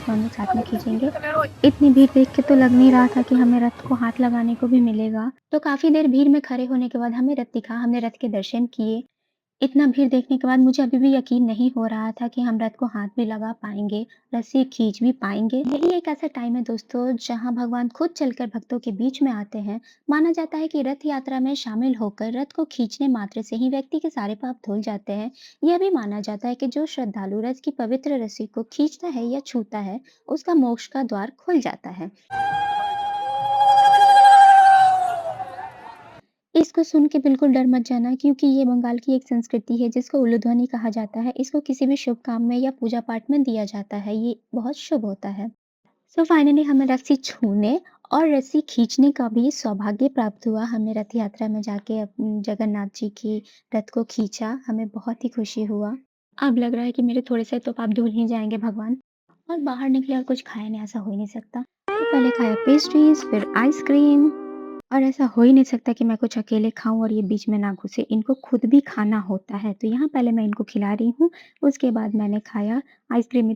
को हम लोग साथ में खींचेंगे। इतनी भीड़ देख के तो लग नहीं रहा था कि हमें रथ को हाथ लगाने को भी मिलेगा। तो काफ़ी देर भीड़ में खड़े होने के बाद हमें रथ दिखा, हमने रथ के दर्शन किए। इतना भीड़ देखने के बाद मुझे अभी भी यकीन नहीं हो रहा था कि हम रथ को हाथ भी लगा पाएँगे, रस्सी खींच भी पाएँगे। यही एक ऐसा टाइम है दोस्तों जहाँ भगवान खुद चलकर भक्तों के बीच में आते हैं। माना जाता है कि रथ यात्रा में शामिल होकर रथ को खींचने मात्र से ही व्यक्ति के सारे पाप धुल जाते हैं। यह भी माना जाता है कि जो श्रद्धालु रथ की पवित्र रस्सी को खींचता है या छूता है, उसका मोक्ष का द्वार खुल जाता है। इसको सुन के बिल्कुल डर मत जाना क्योंकि ये बंगाल की एक संस्कृति है जिसको उलूध्वनि कहा जाता है। इसको किसी भी शुभ काम में या पूजा पाठ में दिया जाता है। ये बहुत शुभ होता है। सो फाइनली हमें रस्सी छूने और रस्सी खींचने का भी सौभाग्य प्राप्त हुआ। हमने रथ यात्रा में जाके जगन्नाथ जी की रथ को खींचा। हमें बहुत ही खुशी हुआ। अब लग रहा है कि मेरे थोड़े से तो पाप धुल ही जाएँगे भगवान। और बाहर निकले और कुछ खाया नहीं, ऐसा हो ही नहीं सकता। तो पहले खाया पेस्ट्रीज़, फिर आइसक्रीम। और ऐसा हो ही नहीं सकता कि मैं कुछ अकेले खाऊँ और ये बीच में ना घुसे। इनको खुद भी खाना होता है, तो यहाँ पहले मैं इनको खिला रही हूँ, उसके बाद मैंने खाया आइसक्रीम।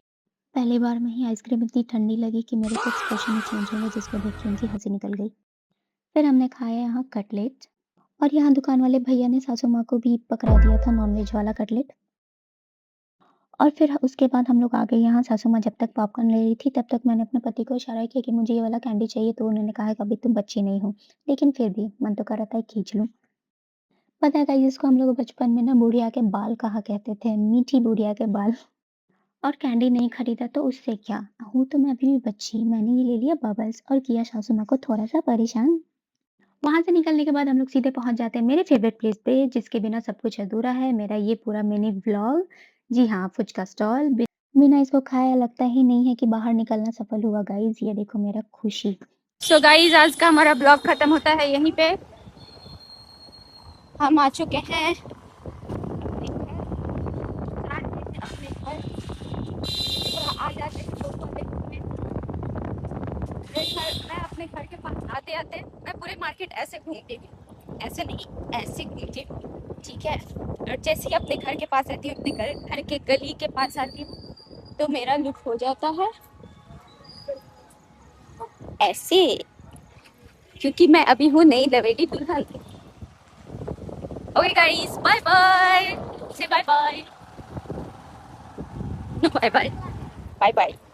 पहली बार में ही आइसक्रीम इतनी ठंडी लगी कि मेरे तो एक्सप्रेशन ही चेंज हो गए, जिसको देख के उनकी हँसी निकल गई। फिर हमने खाया यहाँ कटलेट और यहाँ दुकान वाले भैया ने सासू माँ को भी पकड़ा दिया था नॉन-वेज वाला कटलेट। और फिर उसके बाद हम लोग आ गए यहाँ। सासू माँ जब तक पॉपकॉर्न ले रही थी, तब तक मैंने अपने पति को इशारा किया कि मुझे ये वाला कैंडी चाहिए, तो उन्होंने कहा कि अभी तुम बच्ची नहीं हो। लेकिन फिर भी मन तो कर रहा था खींच लूँ। पता है गाइस, जिसको हम लोग बचपन में ना बुढ़िया के बाल कहा करते थे, मीठी बुढ़िया के बाल। और कैंडी नहीं खरीदा तो उससे क्या? हूँ तो मैं अभी भी बच्ची, मैंने ये ले लिया बबल्स और किया सासू माँ को थोड़ा-सा परेशान। वहाँ से निकलने के बाद हम लोग सीधे पहुँच जाते हैं मेरे फेवरेट प्लेस पे, जिसके बिना सब कुछ अधूरा है, मेरा ये पूरा मिनी व्लॉग। जी हाँ, फुचका स्टॉल। बिना इसको खाए लगता ही नहीं है कि बाहर निकलना सफल हुआ गाइस। ये देखो मेरा खुशी। सो गाइज आज का हमारा ब्लॉग खत्म होता है यहीं पे। हम आ चुके हैं अपने घर। थोड़ा आ जाते हैं लोग वाले में। मैं अपने घर के पास आते आते मैं पूरे मार्केट ऐसे घूमती हूँ, ऐसे नहीं ऐसे घूमती हूँ, ठीक है। और जैसे ही अपने घर के पास रहती हूँ, अपने घर के गली के पास आती हूँ, तो मेरा लुक हो जाता है ऐसे, क्योंकि मैं अभी हूँ नई लवेली दुल्हन। Okay guys, bye bye, say bye bye, bye bye, bye bye.